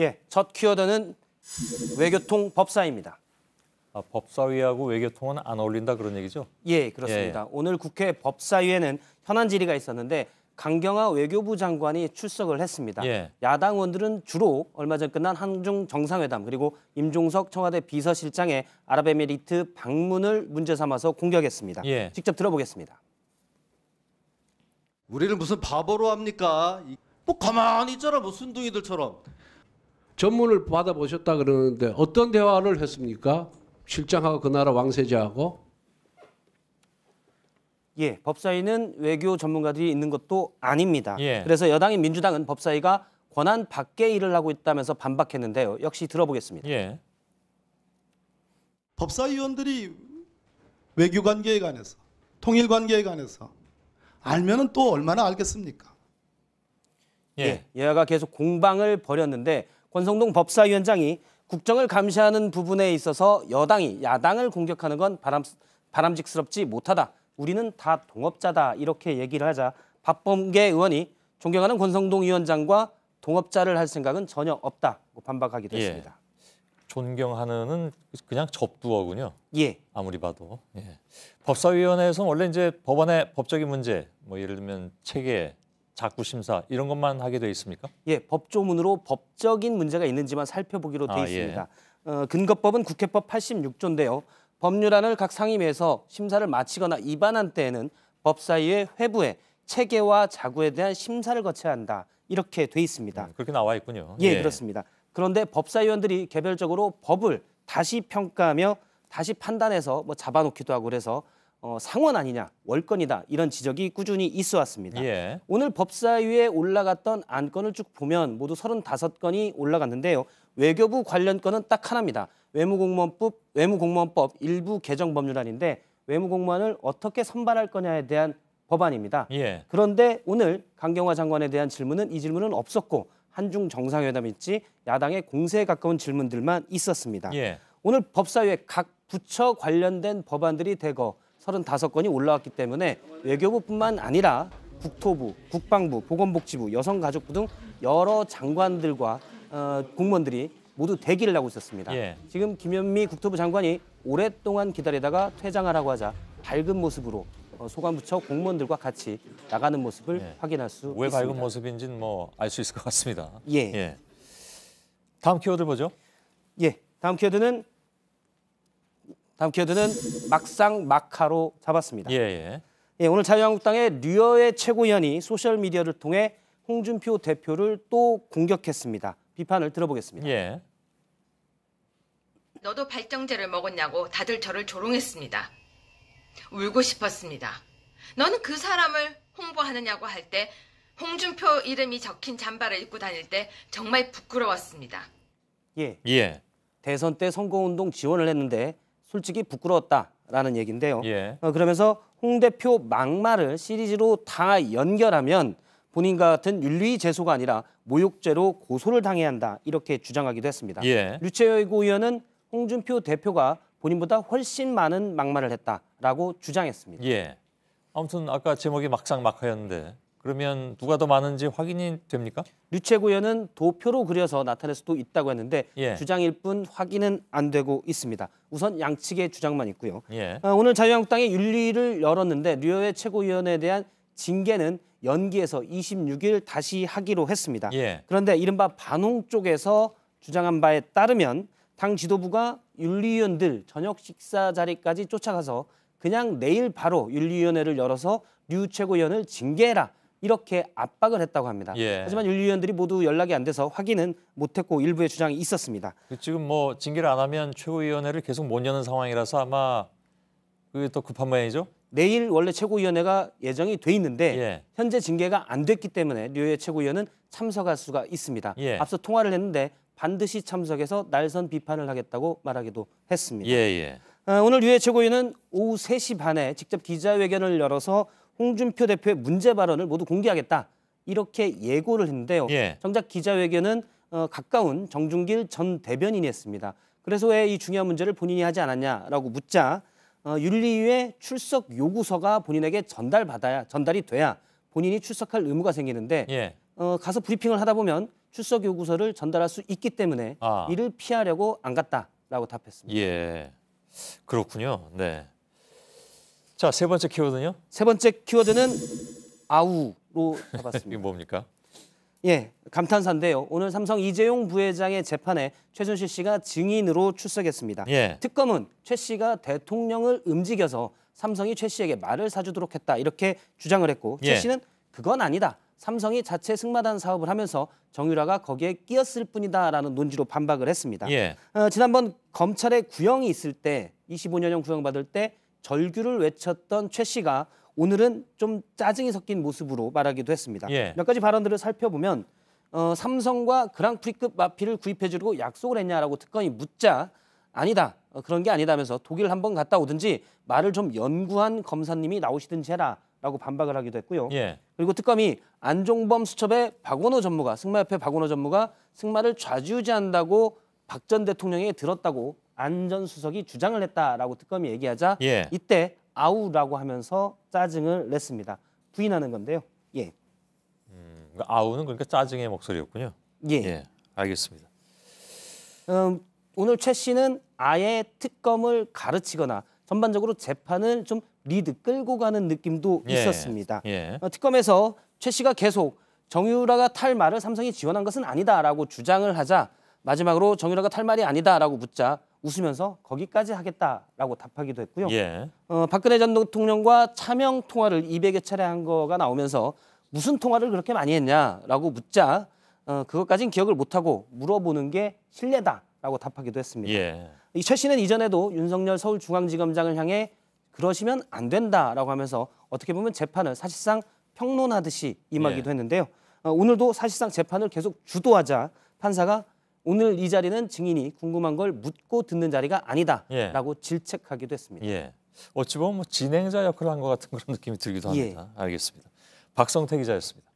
예, 첫 키워드는 외교통 법사위입니다. 아, 법사위하고 외교통은 안 어울린다 그런 얘기죠? 예, 그렇습니다. 오늘 국회 법사위에는 현안 질의가 있었는데 강경화 외교부 장관이 출석을 했습니다. 야당 의원들은 주로 얼마 전 끝난 한중 정상회담 그리고 임종석 청와대 비서실장의 아랍에미리트 방문을 문제 삼아서 공격했습니다. 직접 들어보겠습니다. 우리를 무슨 바보로 합니까? 뭐 가만히 있잖아, 뭐 순둥이들처럼. 전문을 받아보셨다 그러는데 어떤 대화를 했습니까? 실장하고 그 나라 왕세자하고? 예, 법사위는 외교 전문가들이 있는 것도 아닙니다. 그래서 여당인 민주당은 법사위가 권한 밖의 일을 하고 있다면서 반박했는데요. 역시 들어보겠습니다. 법사위원들이 외교관계에 관해서, 통일관계에 관해서 알면은 또 얼마나 알겠습니까? 여야가 계속 공방을 벌였는데 권성동 법사위원장이 국정을 감시하는 부분에 있어서 여당이 야당을 공격하는 건 바람직스럽지 못하다. 우리는 다 동업자다 이렇게 얘기를 하자 박범계 의원이 존경하는 권성동 위원장과 동업자를 할 생각은 전혀 없다고 반박하기도 했습니다. 존경하는은 그냥 접두어군요. 예. 아무리 봐도. 법사위원회에서는 원래 이제 법원의 법적인 문제, 뭐 예를 들면 체계, 자구 심사 이런 것만 하게 돼 있습니까? 예, 법조문으로 법적인 문제가 있는지만 살펴보기로 돼 있습니다. 근거법은 국회법 86조인데요. 법률안을 각 상임위에서 심사를 마치거나 위반한 때에는 법사위의 회부에 체계와 자구에 대한 심사를 거쳐야 한다. 이렇게 돼 있습니다. 그렇게 나와 있군요. 예, 그렇습니다. 그런데 법사위원들이 개별적으로 법을 다시 평가하며 다시 판단해서 뭐 잡아놓기도 하고 그래서 상원 아니냐, 월권이다 이런 지적이 꾸준히 있어 왔습니다. 오늘 법사위에 올라갔던 안건을 쭉 보면 모두 35건이 올라갔는데요. 외교부 관련 건은 딱 하나입니다. 외무공무원법 일부 개정 법률안인데 외무공무원을 어떻게 선발할 거냐에 대한 법안입니다. 그런데 오늘 강경화 장관에 대한 질문은 이 질문은 없었고 한중 정상회담일지 야당의 공세에 가까운 질문들만 있었습니다. 오늘 법사위에 각 부처 관련된 법안들이 대거 35건이 올라왔기 때문에 외교부뿐만 아니라 국토부, 국방부, 보건복지부, 여성가족부 등 여러 장관들과 공무원들이 모두 대기를 하고 있었습니다. 지금 김현미 국토부 장관이 오랫동안 기다리다가 퇴장하라고 하자 밝은 모습으로 소관부처 공무원들과 같이 나가는 모습을 확인할 수 있습니다. 왜 밝은 모습인지는 뭐 알 수 있을 것 같습니다. 다음 키워드 보죠. 다음 키워드는 막상 막하로 잡았습니다. 오늘 자유한국당의 류여의 최고위원이 소셜미디어를 통해 홍준표 대표를 또 공격했습니다. 비판을 들어보겠습니다. 너도 발정제를 먹었냐고 다들 저를 조롱했습니다. 울고 싶었습니다. 너는 그 사람을 홍보하느냐고 할 때 홍준표 이름이 적힌 잠바를 입고 다닐 때 정말 부끄러웠습니다. 대선 때 선거운동 지원을 했는데 솔직히 부끄러웠다라는 얘기인데요. 그러면서 홍 대표 막말을 시리즈로 다 연결하면 본인과 같은 윤리재소가 아니라 모욕죄로 고소를 당해야 한다 이렇게 주장하기도 했습니다. 류 최고위원은 홍준표 대표가 본인보다 훨씬 많은 막말을 했다라고 주장했습니다. 아무튼 아까 제목이 막상 막하였는데 그러면 누가 더 많은지 확인이 됩니까? 류 최고위원은 도표로 그려서 나타낼 수도 있다고 했는데 주장일 뿐 확인은 안 되고 있습니다. 우선 양측의 주장만 있고요. 오늘 자유한국당이 윤리를 열었는데 류여의 최고위원에 대한 징계는 연기해서 26일 다시 하기로 했습니다. 그런데 이른바 반홍 쪽에서 주장한 바에 따르면 당 지도부가 윤리위원들 저녁 식사 자리까지 쫓아가서 그냥 내일 바로 윤리위원회를 열어서 류 최고위원을 징계해라 이렇게 압박을 했다고 합니다. 하지만 윤리위원들이 모두 연락이 안 돼서 확인은 못했고 일부의 주장이 있었습니다. 지금 뭐 징계를 안 하면 최고위원회를 계속 못 여는 상황이라서 아마 그게 더 급한 모양이죠? 내일 원래 최고위원회가 예정이 돼 있는데 현재 징계가 안 됐기 때문에 류의 최고위원은 참석할 수가 있습니다. 앞서 통화를 했는데 반드시 참석해서 날선 비판을 하겠다고 말하기도 했습니다. 오늘 류의 최고위원은 오후 3시 반에 직접 기자회견을 열어서 홍준표 대표의 문제 발언을 모두 공개하겠다 이렇게 예고를 했는데요. 정작 기자회견은 가까운 정준길 전 대변인이 했습니다. 그래서 왜 이 중요한 문제를 본인이 하지 않았냐라고 묻자 윤리위의 출석 요구서가 본인에게 전달이 돼야 본인이 출석할 의무가 생기는데 가서 브리핑을 하다 보면 출석 요구서를 전달할 수 있기 때문에 이를 피하려고 안 갔다라고 답했습니다. 예, 그렇군요. 네. 자, 세 번째 키워드는요? 세 번째 키워드는 아우로 잡았습니다. 이게 뭡니까? 예, 감탄사인데요. 오늘 삼성 이재용 부회장의 재판에 최순실 씨가 증인으로 출석했습니다. 예. 특검은 최 씨가 대통령을 움직여서 삼성이 최 씨에게 말을 사주도록 했다 이렇게 주장을 했고 최 씨는 그건 아니다. 삼성이 자체 승마단 사업을 하면서 정유라가 거기에 끼었을 뿐이다라는 논지로 반박을 했습니다. 지난번 검찰에 구형이 있을 때 25년형 구형받을 때 절규를 외쳤던 최 씨가 오늘은 좀 짜증이 섞인 모습으로 말하기도 했습니다. 몇 가지 발언들을 살펴보면 삼성과 그랑프리급 마피를 구입해주려고 약속을 했냐라고 특검이 묻자 아니다. 그런 게 아니다면서 독일 한번 갔다 오든지 말을 좀 연구한 검사님이 나오시든지 해라라고 반박을 하기도 했고요. 그리고 특검이 안종범 수첩의 박원호 전무가 승마협회 박원호 전무가 승마를 좌지우지한다고 박 전 대통령에게 들었다고 안 전 수석이 주장을 했다라고 특검이 얘기하자 이때 아우라고 하면서 짜증을 냈습니다. 부인하는 건데요. 아우는 그러니까 짜증의 목소리였군요. 알겠습니다. 오늘 최 씨는 아예 특검을 가르치거나 전반적으로 재판을 좀 리드 끌고 가는 느낌도 있었습니다. 특검에서 최 씨가 계속 정유라가 탈 말을 삼성이 지원한 것은 아니다라고 주장을 하자 마지막으로 정유라가 탈 말이 아니다라고 묻자 웃으면서 거기까지 하겠다라고 답하기도 했고요. 박근혜 전 대통령과 차명 통화를 200여 차례 한 거가 나오면서 무슨 통화를 그렇게 많이 했냐라고 묻자 그것까진 기억을 못하고 물어보는 게 실례다라고 답하기도 했습니다. 이 최 씨는 이전에도 윤석열 서울중앙지검장을 향해 그러시면 안 된다라고 하면서 어떻게 보면 재판을 사실상 평론하듯이 임하기도 했는데요. 오늘도 사실상 재판을 계속 주도하자 판사가 오늘 이 자리는 증인이 궁금한 걸 묻고 듣는 자리가 아니다라고 질책하기도 했습니다. 어찌 보면 뭐 진행자 역할을 한 것 같은 그런 느낌이 들기도 합니다. 알겠습니다. 박성태 기자였습니다.